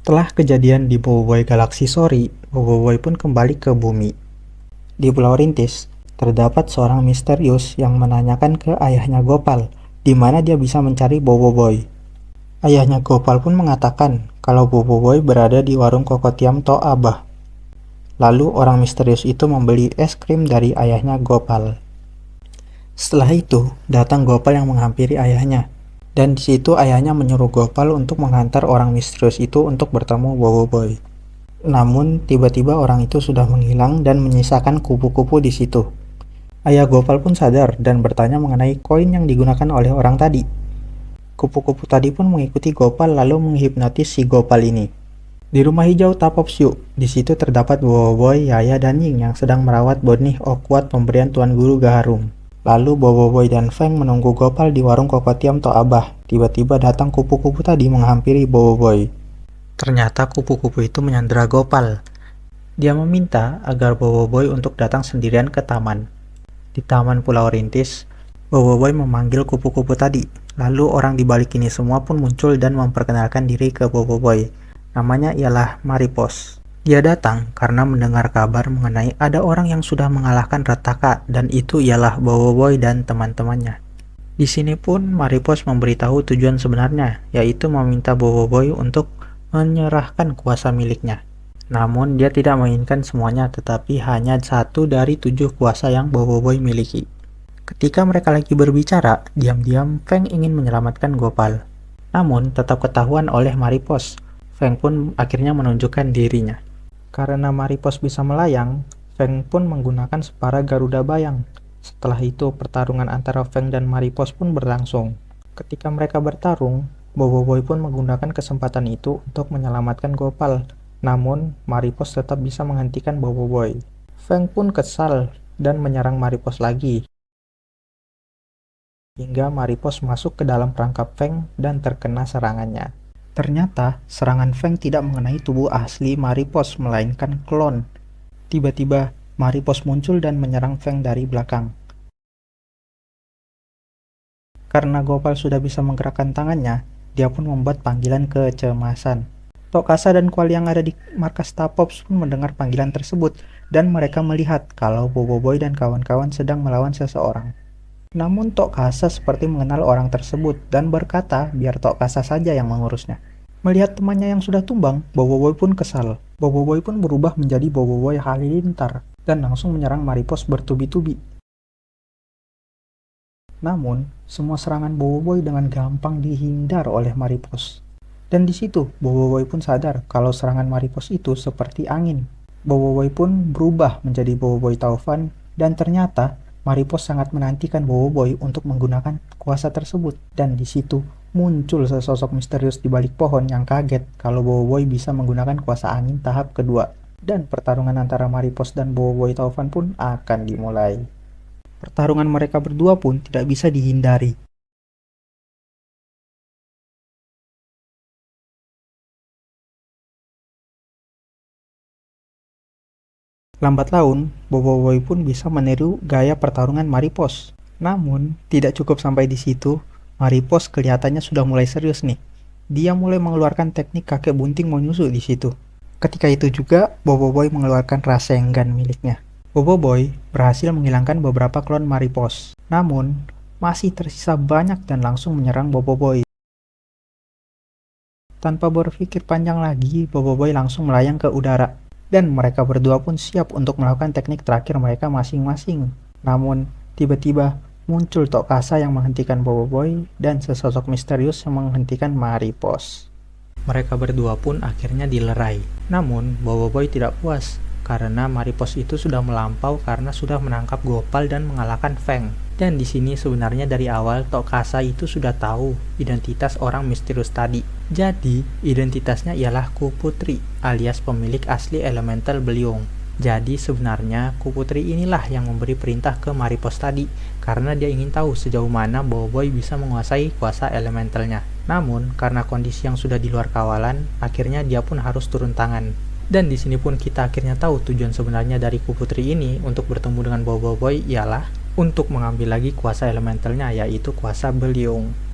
Setelah kejadian di Boboiboy Galaxy Story, Boboiboy pun kembali ke bumi. Di Pulau Rintis, terdapat seorang misterius yang menanyakan ke ayahnya Gopal, di mana dia bisa mencari Boboiboy. Ayahnya Gopal pun mengatakan kalau Boboiboy berada di warung Kokotiam Tok Abah. Lalu orang misterius itu membeli es krim dari ayahnya Gopal. Setelah itu, datang Gopal yang menghampiri ayahnya. Dan di situ ayahnya menyuruh Gopal untuk menghantar orang misterius itu untuk bertemu Boboiboy. Namun, tiba-tiba orang itu sudah menghilang dan menyisakan kupu-kupu di situ. Ayah Gopal pun sadar dan bertanya mengenai koin yang digunakan oleh orang tadi. Kupu-kupu tadi pun mengikuti Gopal lalu menghipnotis si Gopal ini. Di rumah hijau Tapopsyu, di situ terdapat Boboiboy, Yaya, dan Ying yang sedang merawat benih okwat pemberian Tuan Guru Gaharum. Lalu Boboiboy dan Feng menunggu Gopal di warung Kokotiam Tok Abah. Tiba-tiba datang kupu-kupu tadi menghampiri Boboiboy. Ternyata kupu-kupu itu menyandera Gopal. Dia meminta agar Boboiboy untuk datang sendirian ke taman. Di Taman Pulau Rintis, Boboiboy memanggil kupu-kupu tadi. Lalu orang di balik ini semua pun muncul dan memperkenalkan diri ke Boboiboy. Namanya ialah Maripos. Dia datang karena mendengar kabar mengenai ada orang yang sudah mengalahkan Rataka dan itu ialah Boboiboy dan teman-temannya. Di sini pun Maripos memberitahu tujuan sebenarnya, yaitu meminta Boboiboy untuk menyerahkan kuasa miliknya. Namun dia tidak menginginkan semuanya, tetapi hanya 1 dari 7 kuasa yang Boboiboy miliki. Ketika mereka lagi berbicara, diam-diam Feng ingin menyelamatkan Gopal. Namun tetap ketahuan oleh Maripos. Feng pun akhirnya menunjukkan dirinya. Karena Maripos bisa melayang, Feng pun menggunakan separa Garuda Bayang. Setelah itu, pertarungan antara Feng dan Maripos pun berlangsung. Ketika mereka bertarung, Boboiboy pun menggunakan kesempatan itu untuk menyelamatkan Gopal. Namun, Maripos tetap bisa menghentikan Boboiboy. Feng pun kesal dan menyerang Maripos lagi. Hingga Maripos masuk ke dalam perangkap Feng dan terkena serangannya. Ternyata, serangan Feng tidak mengenai tubuh asli Maripos, melainkan klon. Tiba-tiba, Maripos muncul dan menyerang Feng dari belakang. Karena Gopal sudah bisa menggerakkan tangannya, dia pun membuat panggilan kecemasan. Tok Kasa dan Kual yang ada di markas Tapops pun mendengar panggilan tersebut, dan mereka melihat kalau Boboiboy dan kawan-kawan sedang melawan seseorang. Namun Tok Kasa seperti mengenal orang tersebut dan berkata biar Tok Kasa saja yang mengurusnya. Melihat temannya yang sudah tumbang, Boboiboy pun kesal. Boboiboy pun berubah menjadi Boboiboy Halilintar dan langsung menyerang Maripos bertubi-tubi. Namun, semua serangan Boboiboy dengan gampang dihindar oleh Maripos. Dan di situ, Boboiboy pun sadar kalau serangan Maripos itu seperti angin. Boboiboy pun berubah menjadi Boboiboy Taufan dan ternyata Maripos sangat menantikan Boboiboy untuk menggunakan kuasa tersebut. Dan di situ muncul sesosok misterius di balik pohon yang kaget kalau Boboiboy bisa menggunakan kuasa angin tahap kedua. Dan pertarungan antara Maripos dan Boboiboy Taufan pun akan dimulai. Pertarungan mereka berdua pun tidak bisa dihindari. Lambat laun, Boboiboy pun bisa meniru gaya pertarungan Maripos. Namun, tidak cukup sampai di situ, Maripos kelihatannya sudah mulai serius nih. Dia mulai mengeluarkan teknik kakek bunting menyusu di situ. Ketika itu juga, Boboiboy mengeluarkan Rasengan miliknya. Boboiboy berhasil menghilangkan beberapa klon Maripos. Namun, masih tersisa banyak dan langsung menyerang Boboiboy. Tanpa berpikir panjang lagi, Boboiboy langsung melayang ke udara. Dan mereka berdua pun siap untuk melakukan teknik terakhir mereka masing-masing. Namun, tiba-tiba muncul Tok Kasa yang menghentikan Boboiboy dan sesosok misterius yang menghentikan Maripos. Mereka berdua pun akhirnya dilerai. Namun, Boboiboy tidak puas karena Maripos itu sudah melampau karena sudah menangkap Gopal dan mengalahkan Feng. Dan di sini sebenarnya dari awal Tok Kasa itu sudah tahu identitas orang misterius tadi. Jadi, identitasnya ialah Kuputri alias pemilik asli elemental Beliung. Jadi sebenarnya Kuputri inilah yang memberi perintah ke Maripos tadi karena dia ingin tahu sejauh mana Boboiboy bisa menguasai kuasa elementalnya. Namun, karena kondisi yang sudah di luar kawalan, akhirnya dia pun harus turun tangan. Dan di sini pun kita akhirnya tahu tujuan sebenarnya dari Kuputri ini untuk bertemu dengan Boboiboy ialah untuk mengambil lagi kuasa elementalnya, yaitu kuasa Beliung.